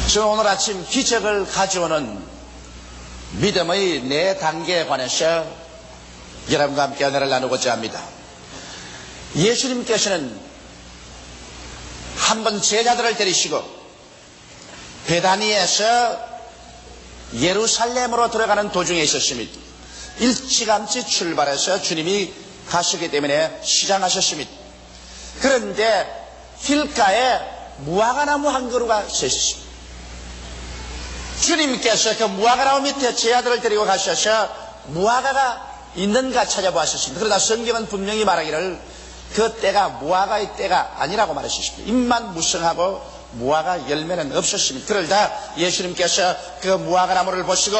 저 오늘 아침 기적을 가져오는 믿음의 네 단계에 관해서 여러분과 함께 은혜를 나누고자 합니다. 예수님께서는 한번 제자들을 데리시고 베다니에서 예루살렘으로 들어가는 도중에 있었습니다. 일찌감치 출발해서 주님이 가시기 때문에 시장하셨습니다. 그런데 길가에 무화과나무 한 그루가 서 있었습니다. 주님께서 그 무화과나무 밑에 제자들을 데리고 가셔서 무화과가 있는가 찾아보았습니다. 그러나 성경은 분명히 말하기를 그 때가 무화과의 때가 아니라고 말하셨습니다. 잎만 무성하고 무화과 열매는 없었습니다. 그러다 예수님께서 그 무화과나무를 보시고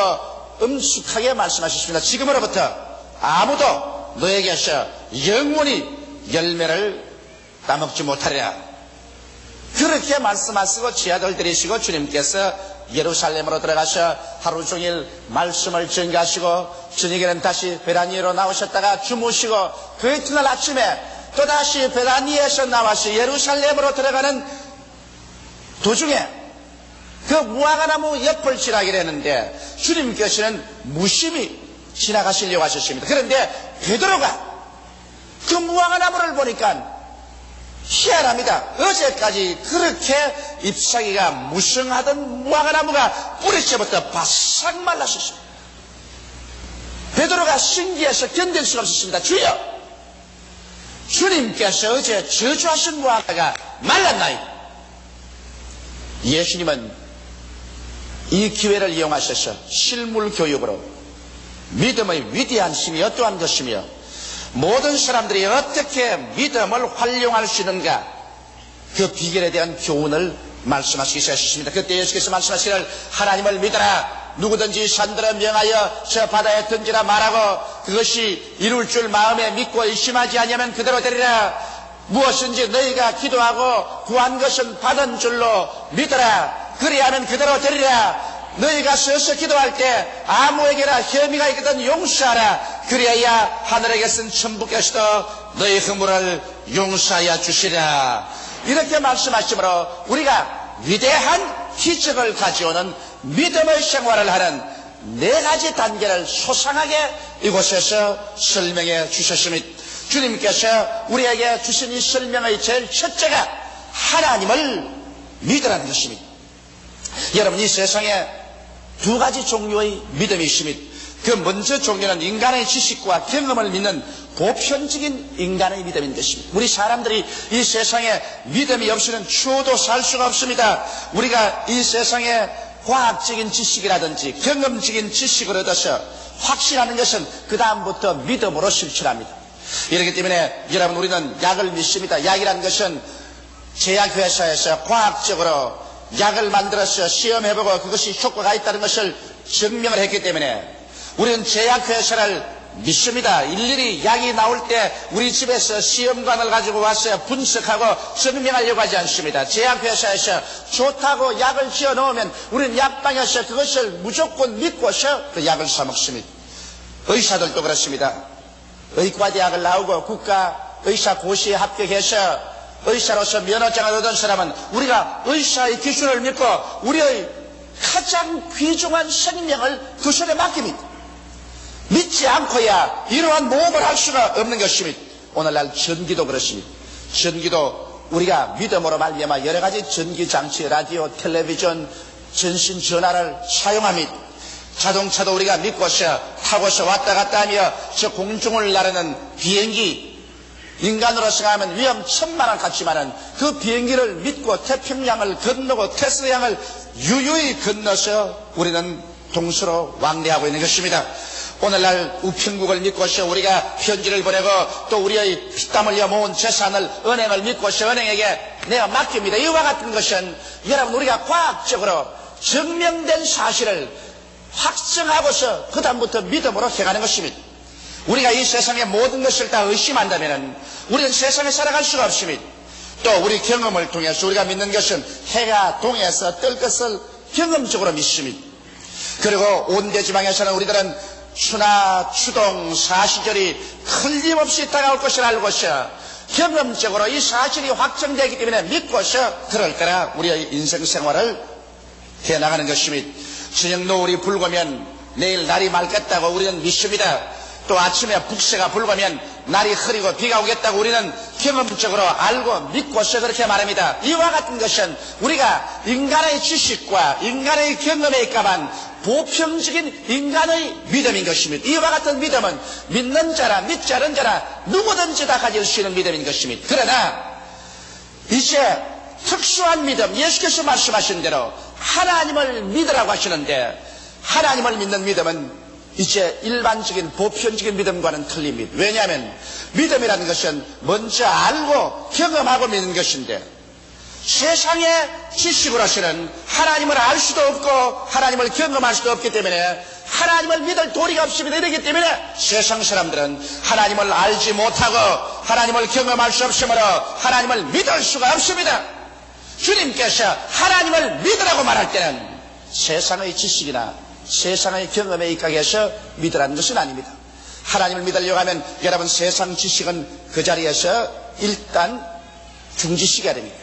엄숙하게 말씀하셨습니다. 지금으로부터 아무도 너에게서 영원히 열매를 따먹지 못하리라. 그렇게 말씀하시고 제자들 데리시고 주님께서 예루살렘으로 들어가서 하루 종일 말씀을 전가하시고 저녁에는 다시 베다니로 나오셨다가 주무시고 그 이튿날 아침에 또다시 베다니에서 나와서 예루살렘으로 들어가는 도중에 그 무화과나무 옆을 지나기로 했는데 주님께서는 무심히 지나가시려고 하셨습니다. 그런데 베드로가 그 무화과나무를 보니까 희한합니다. 어제까지 그렇게 잎사귀가 무성하던 무화과나무가 뿌리채부터 바싹 말랐었습니다. 베드로가 신기해서 견딜 수가 없었습니다. 주여, 주님께서 어제 저주하신 무화과가 말랐나이다. 예수님은 이 기회를 이용하셔서 실물 교육으로 믿음의 위대한 힘이 어떠한 것이며 모든 사람들이 어떻게 믿음을 활용할 수 있는가, 그 비결에 대한 교훈을 말씀하시기 시작하셨습니다. 그때 예수께서 말씀하시기를 하나님을 믿어라. 누구든지 산들을 명하여 저 바다에 던지라 말하고 그것이 이룰 줄 마음에 믿고 의심하지 아니하면 그대로 되리라. 무엇인지 너희가 기도하고 구한 것은 받은 줄로 믿어라. 그리하면 그대로 되리라. 너희가 서서 기도할 때 아무에게나 혐의가 있거든 용서하라. 그리하여 하늘에게 쓴 천부께서도 너희 허물을 용서하여 주시라. 이렇게 말씀하시므로 우리가 위대한 기적을 가져오는 믿음의 생활을 하는 네 가지 단계를 소상하게 이곳에서 설명해 주셨습니다. 주님께서 우리에게 주신 이 설명의 제일 첫째가 하나님을 믿으라는 것입니다. 여러분, 이 세상에 두 가지 종류의 믿음이 있습니다. 그 먼저 종류는 인간의 지식과 경험을 믿는 보편적인 인간의 믿음인 것입니다. 우리 사람들이 이 세상에 믿음이 없이는 추워도 살 수가 없습니다. 우리가 이 세상에 과학적인 지식이라든지 경험적인 지식을 얻어서 확신하는 것은 그 다음부터 믿음으로 실천합니다. 이렇기 때문에 여러분, 우리는 약을 믿습니다. 약이라는 것은 제약회사에서 과학적으로 약을 만들어서 시험해보고 그것이 효과가 있다는 것을 증명을 했기 때문에 우리는 제약회사를 믿습니다. 일일이 약이 나올 때 우리 집에서 시험관을 가지고 와서 분석하고 증명하려고 하지 않습니다. 제약회사에서 좋다고 약을 지어 넣으면 우리는 약방에서 그것을 무조건 믿고서 그 약을 사 먹습니다. 의사들도 그렇습니다. 의과대학을 나오고 국가의사고시에 합격해서 의사로서 면허장을 얻은 사람은 우리가 의사의 기술을 믿고 우리의 가장 귀중한 생명을 그 손에 맡깁니다. 믿지 않고야 이러한 모험을 할 수가 없는 것입니다. 오늘날 전기도 그렇습니다. 전기도 우리가 믿음으로 말미암아 여러 가지 전기장치, 라디오, 텔레비전, 전신전화를 사용합니다. 자동차도 우리가 믿고서 타고서 왔다 갔다 하며 저 공중을 나르는 비행기, 인간으로 생각하면 위험천만한 같지만은 그 비행기를 믿고 태평양을 건너고 태스양을 유유히 건너서 우리는 동서로 왕래하고 있는 것입니다. 오늘날 우편국을 믿고서 우리가 편지를 보내고 또 우리의 피땀 흘려 모은 재산을 은행을 믿고서 은행에게 내가 맡깁니다. 이와 같은 것은 여러분, 우리가 과학적으로 증명된 사실을 확증하고서 그 다음부터 믿음으로 해가는 것입니다. 우리가 이 세상의 모든 것을 다 의심한다면 우리는 세상에 살아갈 수가 없습니다. 또 우리 경험을 통해서 우리가 믿는 것은 해가 동해서 뜰 것을 경험적으로 믿습니다. 그리고 온대지방에서는 우리들은 추나 추동 사시절이 틀림없이 다가올 것을 알고서 경험적으로 이 사실이 확정되기 때문에 믿고서 그럴 거라 우리의 인생 생활을 되어나가는 것입니다. 저녁 노을이 불고면 내일 날이 맑겠다고 우리는 믿습니다. 또 아침에 북새가 불고면 날이 흐리고 비가 오겠다고 우리는 경험적으로 알고 믿고서 그렇게 말합니다. 이와 같은 것은 우리가 인간의 지식과 인간의 경험에 있가만 보편적인 인간의 믿음인 것입니다. 이와 같은 믿음은 믿는 자라 믿지 않은 자라 누구든지 다 가질 수 있는 믿음인 것입니다. 그러나 이제 특수한 믿음, 예수께서 말씀하신 대로 하나님을 믿으라고 하시는데, 하나님을 믿는 믿음은 이제 일반적인 보편적인 믿음과는 틀립니다. 왜냐하면 믿음이라는 것은 먼저 알고 경험하고 믿는 것인데, 세상의 지식으로서는 하나님을 알 수도 없고 하나님을 경험할 수도 없기 때문에 하나님을 믿을 도리가 없습니다. 이렇기 때문에 세상 사람들은 하나님을 알지 못하고 하나님을 경험할 수 없으므로 하나님을 믿을 수가 없습니다. 주님께서 하나님을 믿으라고 말할 때는 세상의 지식이나 세상의 경험에 입각해서 믿으라는 것은 아닙니다. 하나님을 믿으려고 하면 여러분 세상 지식은 그 자리에서 일단 중지시켜야 됩니다.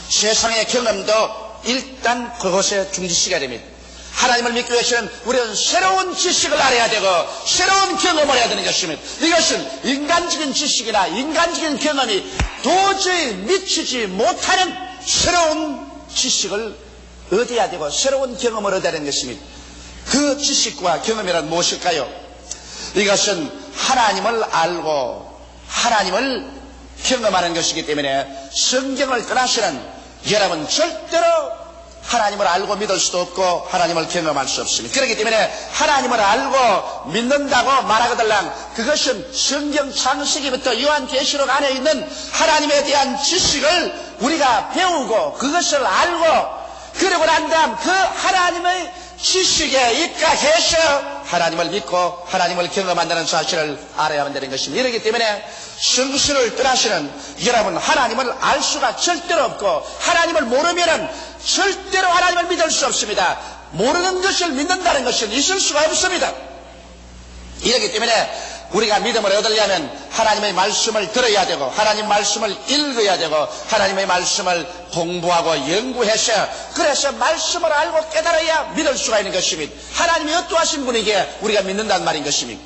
세상의 경험도 일단 그것에 중지시켜야 됩니다. 하나님을 믿기 위해서는 우리는 새로운 지식을 알아야 되고 새로운 경험을 해야 되는 것입니다. 이것은 인간적인 지식이나 인간적인 경험이 도저히 미치지 못하는 새로운 지식을 얻어야 되고 새로운 경험을 얻어야 되는 것입니다. 그 지식과 경험이란 무엇일까요? 이것은 하나님을 알고 하나님을 경험하는 것이기 때문에 성경을 떠나서는 여러분 절대로 하나님을 알고 믿을 수도 없고 하나님을 경험할 수 없습니다. 그렇기 때문에 하나님을 알고 믿는다고 말하거들랑 그것은 성경 창세기부터 요한계시록 안에 있는 하나님에 대한 지식을 우리가 배우고 그것을 알고 그러고 난 다음 그 하나님의 지식에 입각해서 하나님을 믿고 하나님을 경험한다는 사실을 알아야만 되는 것입니다. 이렇기 때문에 성수를 떠나서는 여러분 하나님을 알 수가 절대로 없고 하나님을 모르면은 절대로 하나님을 믿을 수 없습니다. 모르는 것을 믿는다는 것은 있을 수가 없습니다. 이렇기 때문에 우리가 믿음을 얻으려면 하나님의 말씀을 들어야 되고 하나님 말씀을 읽어야 되고 하나님의 말씀을 공부하고 연구해서 그래서 말씀을 알고 깨달아야 믿을 수가 있는 것입니다. 하나님이 어떠하신 분에게 우리가 믿는다는 말인 것입니다.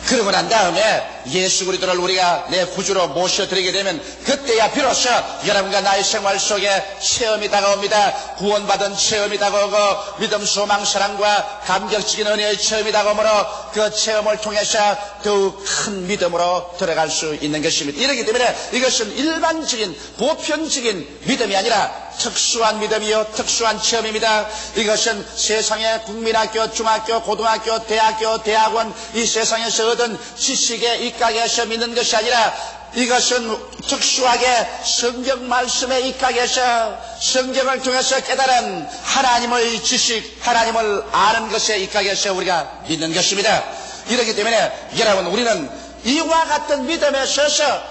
그러고 난 다음에 예수 그리스도를 우리가 내 구주로 모셔드리게 되면 그때야 비로소 여러분과 나의 생활 속에 체험이 다가옵니다. 구원받은 체험이 다가오고 믿음, 소망, 사랑과 감격적인 은혜의 체험이 다가오므로 그 체험을 통해서 더욱 큰 믿음으로 들어갈 수 있는 것입니다. 이렇기 때문에 이것은 일반적인 보편적인 믿음이 아니라 특수한 믿음이요 특수한 체험입니다. 이것은 세상의 국민학교, 중학교, 고등학교, 대학교, 대학원 이 세상에서 얻은 지식에 입각해서 믿는 것이 아니라 이것은 특수하게 성경 말씀에 입각해서 성경을 통해서 깨달은 하나님의 지식, 하나님을 아는 것에 입각해서 우리가 믿는 것입니다. 이렇기 때문에 여러분 우리는 이와 같은 믿음에 서서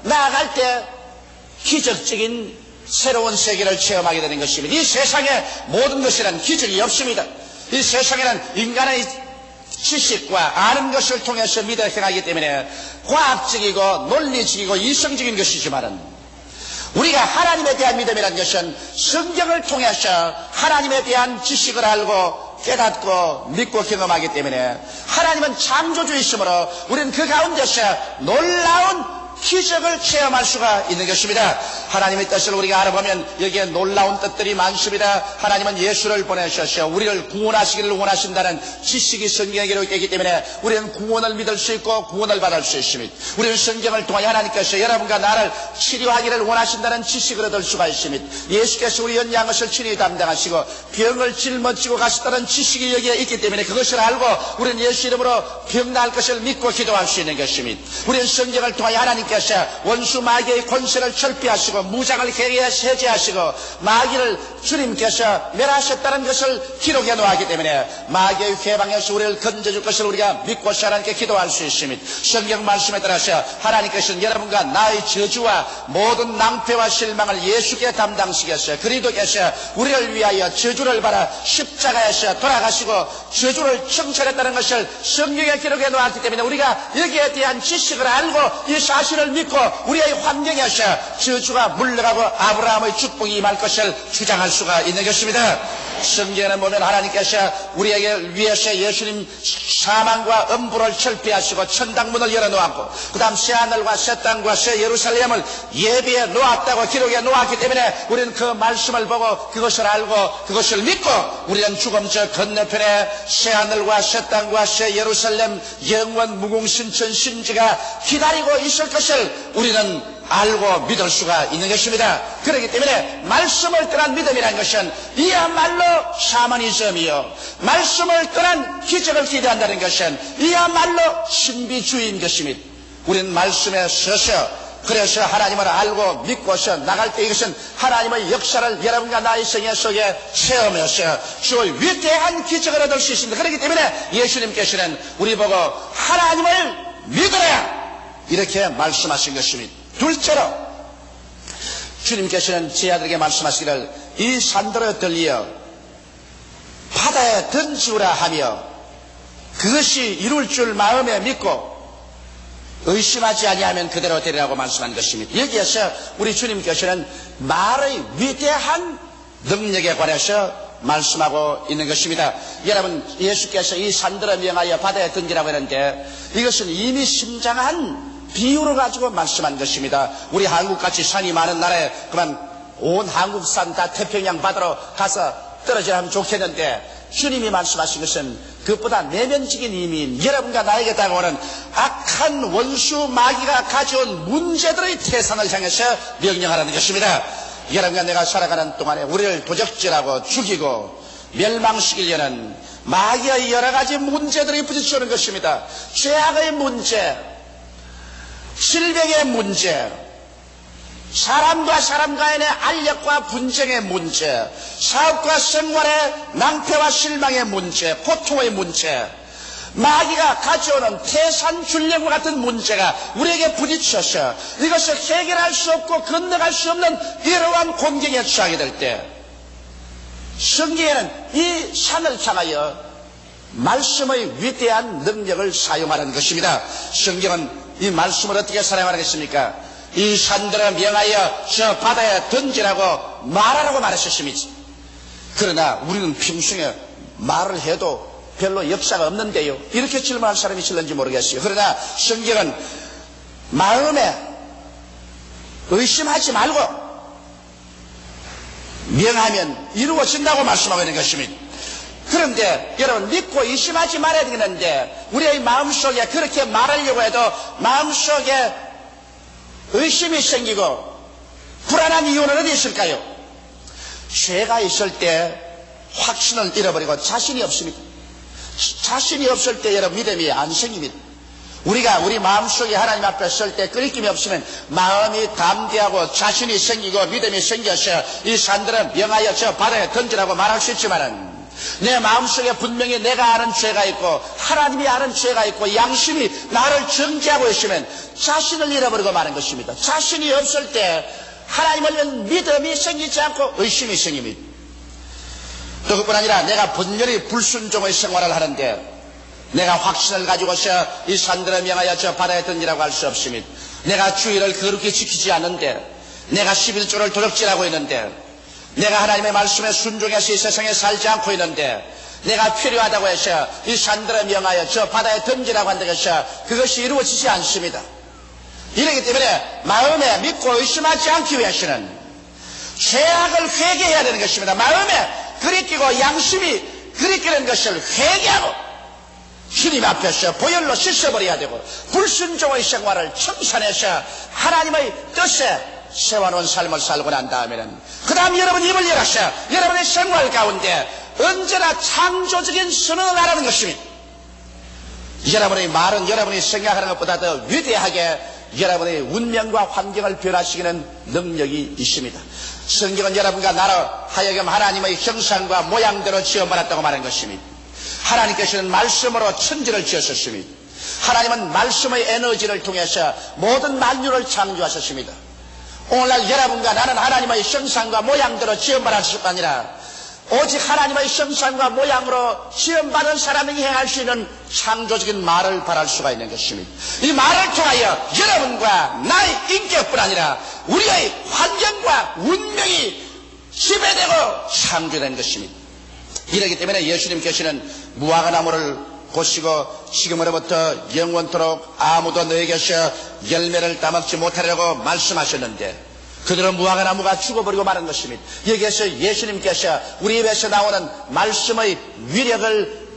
나아갈 때 기적적인 새로운 세계를 체험하게 되는 것입니다. 이 세상에 모든 것이란 기적이 없습니다. 이 세상에는 인간의 지식과 아는 것을 통해서 믿어 행하기 때문에 과학적이고 논리적이고 이성적인 것이지만은 우리가 하나님에 대한 믿음이라는 것은 성경을 통해서 하나님에 대한 지식을 알고 깨닫고 믿고 경험하기 때문에 하나님은 창조주이시므로 우리는 그 가운데서 놀라운 기적을 체험할 수가 있는 것입니다. 하나님의 뜻을 우리가 알아보면 여기에 놀라운 뜻들이 많습니다. 하나님은 예수를 보내셔서 우리를 구원하시기를 원하신다는 지식이 성경에 기록되기 때문에 우리는 구원을 믿을 수 있고 구원을 받을 수 있습니다. 우리는 성경을 통해 하나님께서 여러분과 나를 치료하기를 원하신다는 지식을 얻을 수가 있습니다. 예수께서 우리 연약한 것을 친히 담당하시고 병을 짊어지고 가셨다는 지식이 여기에 있기 때문에 그것을 알고 우리는 예수 이름으로 병 나을 것을 믿고 기도할 수 있는 것입니다. 우리는 성경을 통해 하나님께서 원수 마귀의 권세를 철폐하시고 무장을 해제하시고 마귀를 주님께서 멸하셨다는 것을 기록해 놓았기 때문에 마귀의 회방에서 우리를 건져줄 것을 우리가 믿고 하나님께 기도할 수 있습니다. 성경 말씀에 따라서 하나님께서는 여러분과 나의 저주와 모든 낭패와 실망을 예수께 담당시켰어요. 그리스도께서 우리를 위하여 저주를 받아 십자가에서 돌아가시고 저주를 청천했다는 것을 성경에 기록해 놓았기 때문에 우리가 여기에 대한 지식을 알고 이 사실을 자신을 믿고 우리의 환경에서 저주가 물러가고 아브라함의 축복이 임할 것을 주장할 수가 있는 것입니다. 성경에는 보면 하나님께서 우리에게 위해서 예수님 사망과 음부를 철폐하시고 천당문을 열어놓았고 그 다음 새하늘과 새 땅과 새 예루살렘을 예비해 놓았다고 기록해 놓았기 때문에 우리는 그 말씀을 보고 그것을 알고 그것을 믿고 우리는 죽음 저 건너편에 새하늘과 새 땅과 새 예루살렘 영원 무궁신천 신지가 기다리고 있을 것을 우리는 알고 믿을 수가 있는 것입니다. 그렇기 때문에 말씀을 떠난 믿음이라는 것은 이야말로 샤머니즘이요, 말씀을 떠난 기적을 기대한다는 것은 이야말로 신비주의인 것입니다. 우리는 말씀에 서서 그래서 하나님을 알고 믿고서 나갈 때 이것은 하나님의 역사를 여러분과 나의 생애 속에 체험해서 주의 위대한 기적을 얻을 수 있습니다. 그렇기 때문에 예수님께서는 우리 보고 하나님을 믿으라 이렇게 말씀하신 것입니다. 둘째로 주님께서는 제 아들에게 말씀하시기를 이 산들을 들리어 바다에 던지우라 하며 그것이 이룰 줄 마음에 믿고 의심하지 아니하면 그대로 되리라고 말씀한 것입니다. 여기에서 우리 주님께서는 말의 위대한 능력에 관해서 말씀하고 있는 것입니다. 여러분, 예수께서 이 산들을 명하여 바다에 던지라고 했는데 이것은 이미 심장한 비유를 가지고 말씀한 것입니다. 우리 한국같이 산이 많은 나라에 그만 온 한국산 다 태평양 바다로 가서 떨어지라면 좋겠는데 주님이 말씀하신 것은 그것보다 내면적인 의미인 여러분과 나에게 다가오는 악한 원수 마귀가 가져온 문제들의 태산을 향해서 명령하라는 것입니다. 여러분과 내가 살아가는 동안에 우리를 도적질하고 죽이고 멸망시키려는 마귀의 여러 가지 문제들이 부딪히는 것입니다. 죄악의 문제, 질병의 문제, 사람과 사람 간의 알력과 분쟁의 문제, 사업과 생활의 낭패와 실망의 문제, 고통의 문제, 마귀가 가져오는 태산줄령과 같은 문제가 우리에게 부딪혀서 이것을 해결할 수 없고 건너갈 수 없는 이러한 공경에 처하게 될 때 성경에는 이 산을 향하여 말씀의 위대한 능력을 사용하는 것입니다. 성경은 이 말씀을 어떻게 사용하겠습니까? 이 산들을 명하여 저 바다에 던지라고 말하라고 말하셨습니다. 그러나 우리는 평소에 말을 해도 별로 역사가 없는데요, 이렇게 질문할 사람이 있을는지 모르겠어요. 그러나 성경은 마음에 의심하지 말고 명하면 이루어진다고 말씀하고 있는 것입니다. 그런데 여러분, 믿고 의심하지 말아야 되는데 우리의 마음속에 그렇게 말하려고 해도 마음속에 의심이 생기고 불안한 이유는 어디 있을까요? 죄가 있을 때 확신을 잃어버리고 자신이 없습니다. 자신이 없을 때 여러분 믿음이 안 생깁니다. 우리가 우리 마음속에 하나님 앞에 설 때 끓임이 없으면 마음이 담대하고 자신이 생기고 믿음이 생겨서 이 산들은 명하여 저 바다에 던지라고 말할 수 있지만은 내 마음속에 분명히 내가 아는 죄가 있고 하나님이 아는 죄가 있고 양심이 나를 정죄하고 있으면 자신을 잃어버리고 마는 것입니다. 자신이 없을 때 하나님을 믿음이 생기지 않고 의심이 생깁니다. 또 그뿐 아니라 내가 분열히 불순종의 생활을 하는데 내가 확신을 가지고서 이 산들을 명하여 저 바다에 던지라고 할 수 없습니다. 내가 주의를 거룩히 지키지 않는데, 내가 11조를 도적질하고 있는데, 내가 하나님의 말씀에 순종해서 이 세상에 살지 않고 있는데, 내가 필요하다고 해서 이 산들을 명하여 저 바다에 던지라고 한다고 해서 그것이 이루어지지 않습니다. 이러기 때문에 마음에 믿고 의심하지 않기 위해서는 죄악을 회개해야 되는 것입니다. 마음에 그리끼고 양심이 그리끼는 것을 회개하고 주님 앞에서 보혈로 씻어버려야 되고 불순종의 생활을 청산해서 하나님의 뜻에 세워놓은 삶을 살고 난 다음에는 그 다음 여러분 입을 열어서 여러분의 생활 가운데 언제나 창조적인 선언을 하라는 것입니다. 여러분의 말은 여러분이 생각하는 것보다 더 위대하게 여러분의 운명과 환경을 변화시키는 능력이 있습니다. 성경은 여러분과 나로 하여금 하나님의 형상과 모양대로 지어받았다고 말하는 것입니다. 하나님께서는 말씀으로 천지를 지으셨습니다. 하나님은 말씀의 에너지를 통해서 모든 만유를 창조하셨습니다. 오늘날 여러분과 나는 하나님의 형상과 모양대로 지어받았을 뿐 아니라 오직 하나님의 형상과 모양으로 지음받은 사람이 행할 수 있는 창조적인 말을 바랄 수가 있는 것입니다. 이 말을 통하여 여러분과 나의 인격뿐 아니라 우리의 환경과 운명이 지배되고 창조된 것입니다. 이렇기 때문에 예수님께서는 무화과나무를 보시고 지금으로부터 영원토록 아무도 너에게서 열매를 따먹지 못하려고 말씀하셨는데 그들은 무화과나무가 죽어버리고 마는 것입니다. 여기에서 예수님께서 우리 입에서 나오는 말씀의 위력을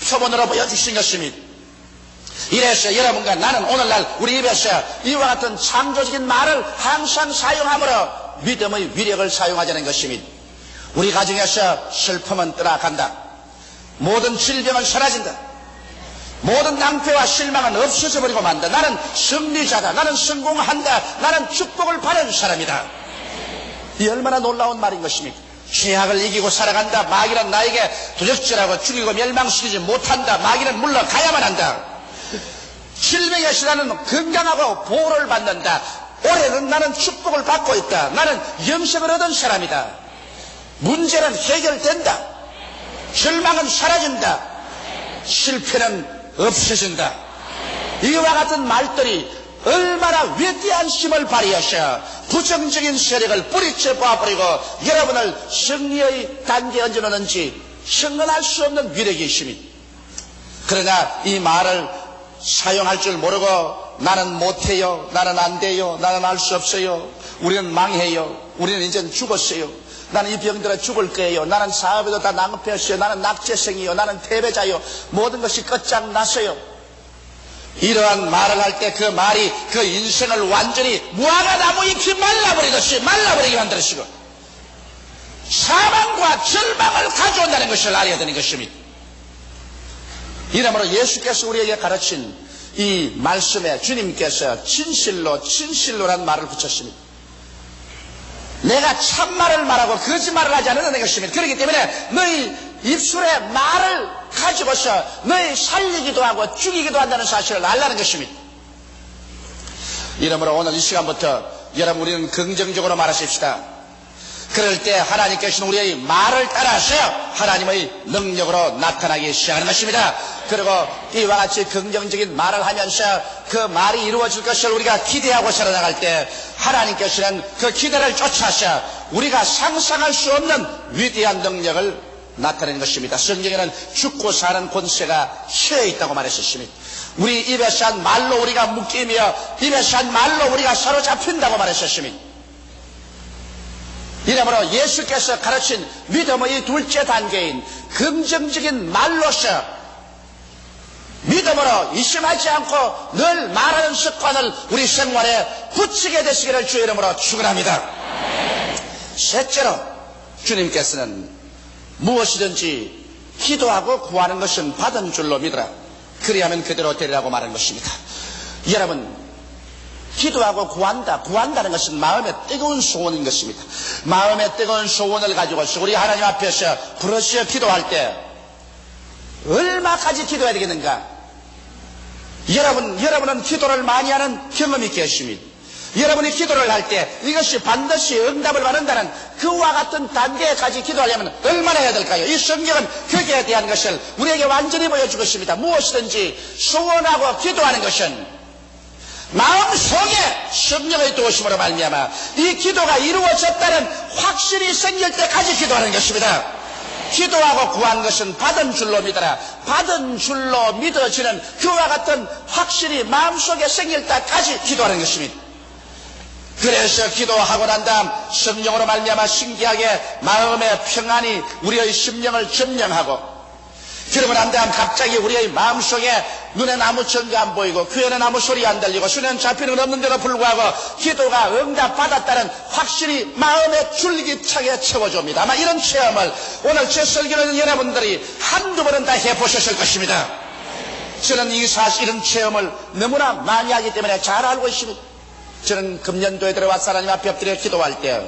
표본으로 보여주신 것입니다. 이래서 여러분과 나는 오늘날 우리 입에서 이와 같은 창조적인 말을 항상 사용함으로 믿음의 위력을 사용하자는 것입니다. 우리 가정에서 슬픔은 떠나간다. 모든 질병은 사라진다. 모든 낭패와 실망은 없어져 버리고 만다. 나는 승리자다. 나는 성공한다. 나는 축복을 받은 사람이다. 이 얼마나 놀라운 말인 것입니까? 죄악을 이기고 살아간다. 마귀는 나에게 도적질하고 죽이고 멸망시키지 못한다. 마귀는 물러가야만 한다. 질병에서 나는 건강하고 보호를 받는다. 올해는 나는 축복을 받고 있다. 나는 영생을 얻은 사람이다. 문제는 해결된다. 절망은 사라진다. 실패는 없어진다. 이와 같은 말들이 얼마나 위대한 힘을 발휘하셔 부정적인 세력을 뿌리쳐 봐버리고 여러분을 승리의 단계에 얹어놓는지 형언할 수 없는 위력이 있습니다. 그러나 이 말을 사용할 줄 모르고 나는 못해요, 나는 안 돼요, 나는 할 수 없어요, 우리는 망해요, 우리는 이제는 죽었어요, 나는 이 병들어 죽을 거예요, 나는 사업에도 다 낭패했어요, 나는 낙제생이요, 나는 패배자요, 모든 것이 끝장났어요. 이러한 말을 할 때 그 말이 그 인생을 완전히 무화과나무 잎이 말라버리듯이 말라버리게 만들어지고 사망과 절망을 가져온다는 것을 알아야 되는 것입니다. 이러므로 예수께서 우리에게 가르친 이 말씀에 주님께서 진실로란 말을 붙였습니다. 내가 참말을 말하고 거짓말을 하지 않는 것입니다. 그렇기 때문에 너희 입술에 말을 가지고서 너희 살리기도 하고 죽이기도 한다는 사실을 알라는 것입니다. 이러므로 오늘 이 시간부터 여러분 우리는 긍정적으로 말하십시다. 그럴 때 하나님께서는 우리의 말을 따라서 하나님의 능력으로 나타나기 시작하는 것입니다. 그리고 이와 같이 긍정적인 말을 하면서 그 말이 이루어질 것을 우리가 기대하고 살아나갈 때 하나님께서는 그 기대를 쫓아서 우리가 상상할 수 없는 위대한 능력을 나타내는 것입니다. 성경에는 죽고 사는 권세가 혀에 있다고 말했었습니다. 우리 입에서 한 말로 우리가 묶이며 입에서 한 말로 우리가 사로잡힌다고 말했었습니다. 이러므로 예수께서 가르친 믿음의 둘째 단계인 긍정적인 말로서 믿음으로 의심하지 않고 늘 말하는 습관을 우리 생활에 붙이게 되시기를 주의 이름으로 축원합니다. 셋째로 주님께서는 무엇이든지 기도하고 구하는 것은 받은 줄로 믿으라. 그리하면 그대로 되리라고 말하는 것입니다. 여러분, 기도하고 구한다는 것은 마음의 뜨거운 소원인 것입니다. 마음의 뜨거운 소원을 가지고서 우리 하나님 앞에서 부르짖어 기도할 때 얼마까지 기도해야 되겠는가? 여러분은 기도를 많이 하는 경험이 계십니다. 여러분이 기도를 할 때 이것이 반드시 응답을 받는다는 그와 같은 단계까지 기도하려면 얼마나 해야 될까요? 이 성경은 거기에 대한 것을 우리에게 완전히 보여주고 있습니다. 무엇이든지 소원하고 기도하는 것은 마음속에 성령의 도우심으로 말미암아 이 기도가 이루어졌다는 확신이 생길 때까지 기도하는 것입니다. 기도하고 구한 것은 받은 줄로 믿어라. 받은 줄로 믿어지는 그와 같은 확신이 마음속에 생길 때까지 기도하는 것입니다. 그래서 기도하고 난 다음 성령으로 말미암아 신기하게 마음의 평안이 우리의 심령을 점령하고 그러고 난 다음 갑자기 우리의 마음속에 눈에 아무 전가 안 보이고 귀에는 아무 소리 안 들리고 손에는 잡히는 건 없는데도 불구하고 기도가 응답받았다는 확신이 마음에 줄기차게 채워줍니다. 아마 이런 체험을 오늘 제 설교는 여러분들이 한두 번은 다 해보셨을 것입니다. 저는 이 사실 이런 체험을 너무나 많이 하기 때문에 잘 알고 있습니다. 저는 금년도에 들어와서 하나님 앞에 엎드려 기도할 때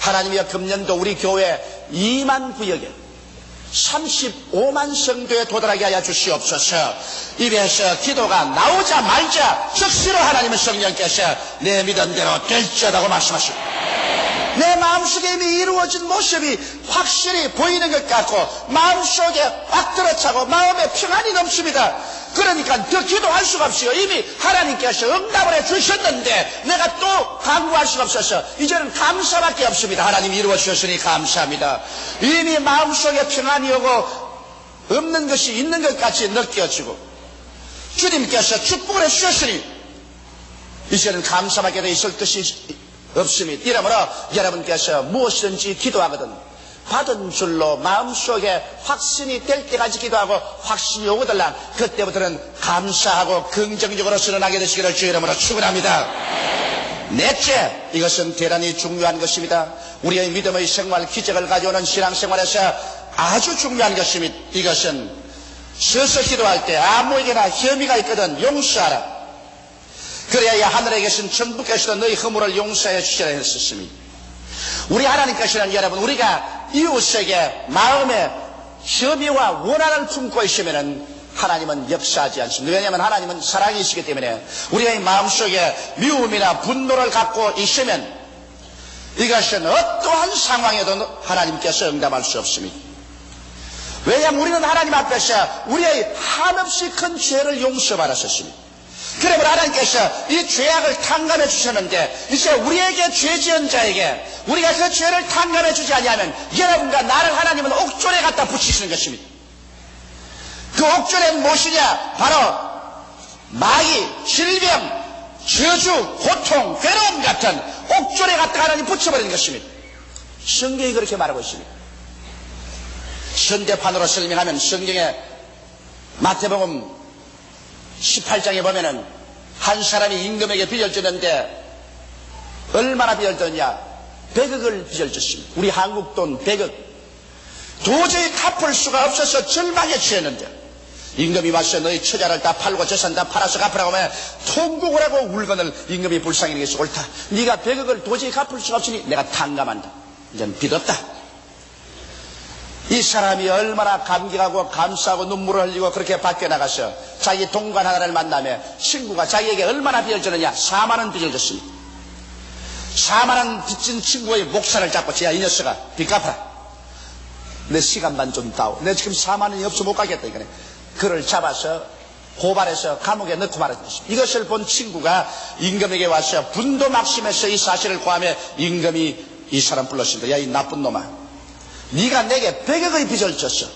하나님이여 금년도 우리 교회 2만 구역에 35만 성도에 도달하게 하여 주시옵소서. 입에서 기도가 나오자마자 즉시로 하나님의 성령께서 내 믿음대로 될지어다고 말씀하십니다. 내 마음속에 이미 이루어진 모습이 확실히 보이는 것 같고 마음속에 확 들어차고 마음에 평안이 넘칩니다. 그러니까 더 기도할 수가 없어요. 이미 하나님께서 응답을 해주셨는데 내가 또 강구할 수가 없어서 이제는 감사밖에 없습니다. 하나님이 이루어주셨으니 감사합니다. 이미 마음속에 평안이 오고 없는 것이 있는 것 같이 느껴지고 주님께서 축복을 해주셨으니 이제는 감사밖에 더 있을 것이 없습니다. 이러므로 여러분께서 무엇이든지 기도하거든 받은 줄로 마음속에 확신이 될 때까지 기도하고 확신이 오거들랑 그때부터는 감사하고 긍정적으로 선언하게 되시기를 주의 이름으로 축원합니다. 넷째, 이것은 대단히 중요한 것입니다. 우리의 믿음의 생활, 기적을 가져오는 신앙생활에서 아주 중요한 것입니다. 이것은 서서 기도할 때 아무에게나 혐의가 있거든 용서하라. 그래야 하늘에 계신 천부께서도 너희 허물을 용서해 주시라 했었습니다. 우리 하나님께서는 여러분 우리가 이웃에게 마음에 혐의와 원한을 품고 있으면 하나님은 역사하지 않습니다. 왜냐하면 하나님은 사랑이시기 때문에 우리의 마음속에 미움이나 분노를 갖고 있으면 이것은 어떠한 상황에도 하나님께서 응답할 수 없습니다. 왜냐하면 우리는 하나님 앞에서 우리의 한없이 큰 죄를 용서받았었습니다. 그러므로 하나님께서 이 죄악을 탕감해 주셨는데 이제 우리에게 죄 지은 자에게 우리가 그 죄를 탕감해 주지 아니하면 여러분과 나를 하나님은 옥졸에 갖다 붙이시는 것입니다. 그 옥졸은 무엇이냐? 바로 마귀, 질병, 저주, 고통, 괴로움 같은 옥졸에 갖다 하나님 붙여버리는 것입니다. 성경이 그렇게 말하고 있습니다. 현대판으로 설명하면 성경에 마태복음 18장에 보면은 한 사람이 임금에게 빚을 졌는데 얼마나 빚을 졌냐? 100억을 빚을 졌습니다. 우리 한국 돈 100억. 도저히 갚을 수가 없어서 절망에 취했는데 임금이 와서 너희 처자를 다 팔고 재산 다 팔아서 갚으라고 하면 통곡을 하고 울거늘 임금이 불쌍히 여기서 옳다. 네가 100억을 도저히 갚을 수가 없으니 내가 탕감한다. 이제는 빚 없다. 이 사람이 얼마나 감격하고 감사하고 눈물을 흘리고 그렇게 밖에 나가서 자기 동관 하나를 만나며 친구가 자기에게 얼마나 빚을 졌느냐? 4만 원 빚을 졌습니다. 4만 원 빚진 친구의 목살을 잡고 야 이 녀석아 빚 갚아라. 내 시간만 좀 다오. 내 지금 4만 원이 없어 못 가겠다 이거네. 그를 잡아서 고발해서 감옥에 넣고 말았습니다. 이것을 본 친구가 임금에게 와서 분도 막심해서 이 사실을 고하며 임금이 이 사람 불렀습니다. 야 이 나쁜 놈아, 네가 내게 100억의 빚을 졌어.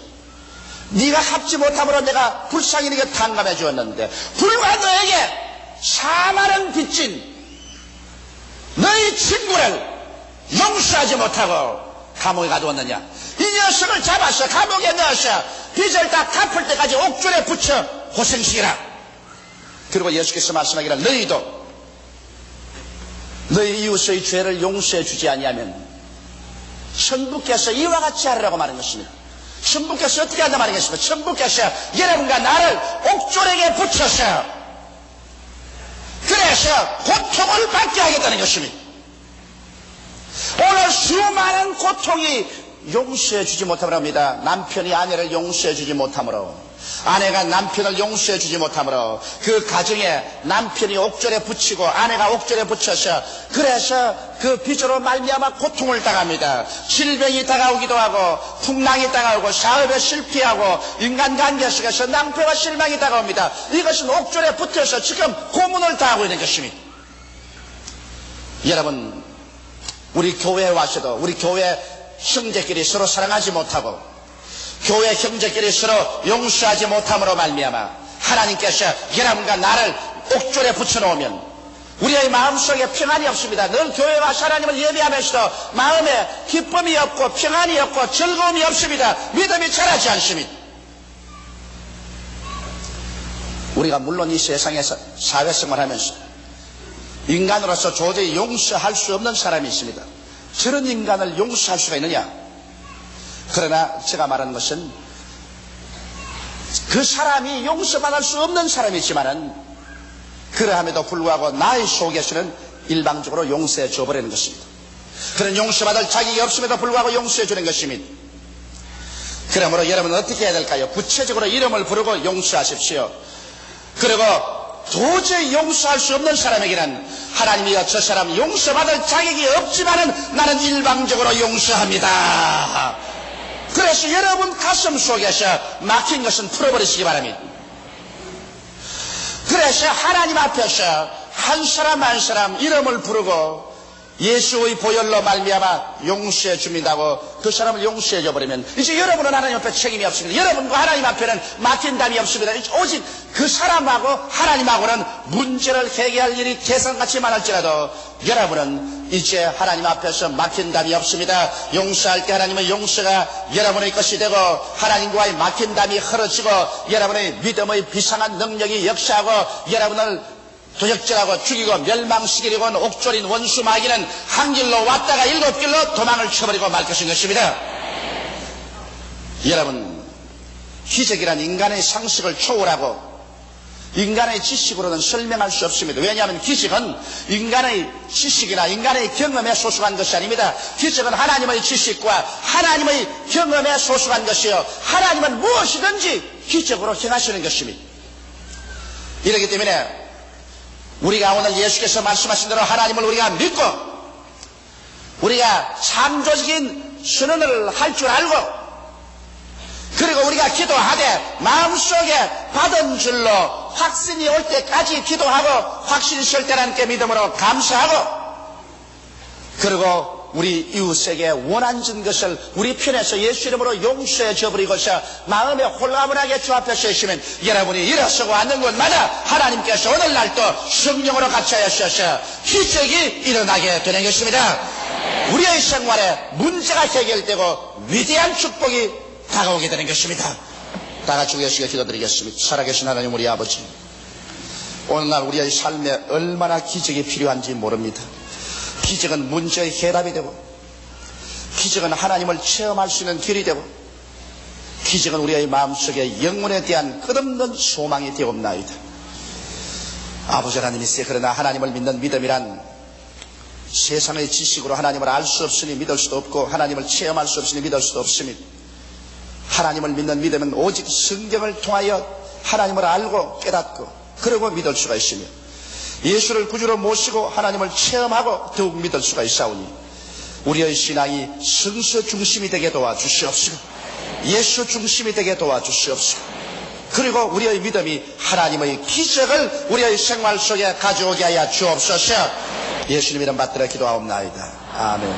네가 갚지 못함으로 내가 불쌍히 네게 탕감해 주었는데 불과 너에게 4만 원 빚진 너희 친구를 용서하지 못하고 감옥에 가두었느냐? 이 녀석을 잡아서 감옥에 넣어서 빚을 다 갚을 때까지 옥졸에 붙여 고생시키라. 그리고 예수께서 말씀하기를 너희도 너희 이웃의 죄를 용서해 주지 아니하면 천부께서 이와 같이 하리라고 말한 것입니다. 천부께서 어떻게 한다 말한 것입니다. 천부께서 여러분과 나를 옥졸에게 붙여서 그래서 고통을 받게 하겠다는 것입니다. 오늘 수많은 고통이 용서해 주지 못함으로 합니다. 남편이 아내를 용서해 주지 못함으로, 아내가 남편을 용서해 주지 못함으로 그 가정에 남편이 옥졸에 붙이고 아내가 옥졸에 붙여서 그래서 그 빚으로 말미암아 고통을 당합니다. 질병이 다가오기도 하고 풍랑이 다가오고 사업에 실패하고 인간관계 속에서 낭패와 실망이 다가옵니다. 이것은 옥졸에 붙여서 지금 고문을 당하고 있는 것입니다. 여러분, 우리 교회에 와서도 우리 교회 형제끼리 서로 사랑하지 못하고 교회 형제끼리 서로 용서하지 못함으로 말미암아 하나님께서 여러분과 나를 옥졸에 붙여놓으면 우리의 마음속에 평안이 없습니다. 늘 교회 와서 하나님을 예배하면서도 마음에 기쁨이 없고 평안이 없고 즐거움이 없습니다. 믿음이 자라지 않습니다. 우리가 물론 이 세상에서 사회생활하면서 인간으로서 도저히 용서할 수 없는 사람이 있습니다. 저런 인간을 용서할 수가 있느냐? 그러나 제가 말하는 것은 그 사람이 용서받을 수 없는 사람이지만은 그러함에도 불구하고 나의 속에서는 일방적으로 용서해 줘버리는 것입니다. 그런 용서받을 자격이 없음에도 불구하고 용서해 주는 것입니다. 그러므로 여러분은 어떻게 해야 될까요? 구체적으로 이름을 부르고 용서하십시오. 그리고 도저히 용서할 수 없는 사람에게는 하나님이여 저 사람 용서받을 자격이 없지만은 나는 일방적으로 용서합니다. 그래서 여러분 가슴 속에서 막힌 것은 풀어버리시기 바랍니다. 그래서 하나님 앞에서 한 사람 한 사람 이름을 부르고 예수의 보혈로 말미암아 용서해 줍니다고 그 사람을 용서해 줘버리면 이제 여러분은 하나님 앞에 책임이 없습니다. 여러분과 하나님 앞에는 막힌 담이 없습니다. 오직 그 사람하고 하나님하고는 문제를 해결할 일이 계산같이 많을지라도 여러분은 이제 하나님 앞에서 막힌 담이 없습니다. 용서할 때 하나님은 용서가 여러분의 것이 되고 하나님과의 막힌 담이 흐려지고 여러분의 믿음의 비상한 능력이 역사하고 여러분을 도적질하고 죽이고 멸망시키려고 하는 옥졸인 원수 마귀는 한 길로 왔다가 7길로 도망을 쳐버리고 말 것입니다. 여러분, 기적이란 인간의 상식을 초월하고 인간의 지식으로는 설명할 수 없습니다. 왜냐하면 기적은 인간의 지식이나 인간의 경험에 소속한 것이 아닙니다. 기적은 하나님의 지식과 하나님의 경험에 소속한 것이요 하나님은 무엇이든지 기적으로 행하시는 것입니다. 이렇기 때문에 우리가 오늘 예수께서 말씀하신 대로 하나님을 우리가 믿고 우리가 창조적인 선언을 할 줄 알고 그리고 우리가 기도하되 마음속에 받은 줄로 확신이 올 때까지 기도하고 확신이 설 때는 그 믿음으로 감사하고 그리고 우리 이웃에게 원한진 것을 우리 편에서 예수 이름으로 용서해 줘버리고서 마음에 홀가분하게 주 앞에 서시면 여러분이 일어서고 앉는 곳마다 하나님께서 오늘날 또 성령으로 같이 하셔서 기적이 일어나게 되는 것입니다. 우리의 생활에 문제가 해결되고 위대한 축복이 다가오게 되는 것입니다. 다 같이 우리 예수께 기도드리겠습니다. 살아계신 하나님 우리 아버지, 오늘날 우리의 삶에 얼마나 기적이 필요한지 모릅니다. 기적은 문제의 해답이 되고 기적은 하나님을 체험할 수 있는 길이 되고 기적은 우리의 마음속에 영혼에 대한 끝없는 소망이 되옵나이다. 아버지 하나님이세 그러나 하나님을 믿는 믿음이란 세상의 지식으로 하나님을 알 수 없으니 믿을 수도 없고 하나님을 체험할 수 없으니 믿을 수도 없습니다. 하나님을 믿는 믿음은 오직 성경을 통하여 하나님을 알고 깨닫고 그러고 믿을 수가 있으며 예수를 구주로 모시고 하나님을 체험하고 더욱 믿을 수가 있사오니 우리의 신앙이 성서 중심이 되게 도와주시옵시고 예수 중심이 되게 도와주시옵시고 그리고 우리의 믿음이 하나님의 기적을 우리의 생활 속에 가져오게 하여 주옵소서. 예수님 이름 받들어 기도하옵나이다. 아멘.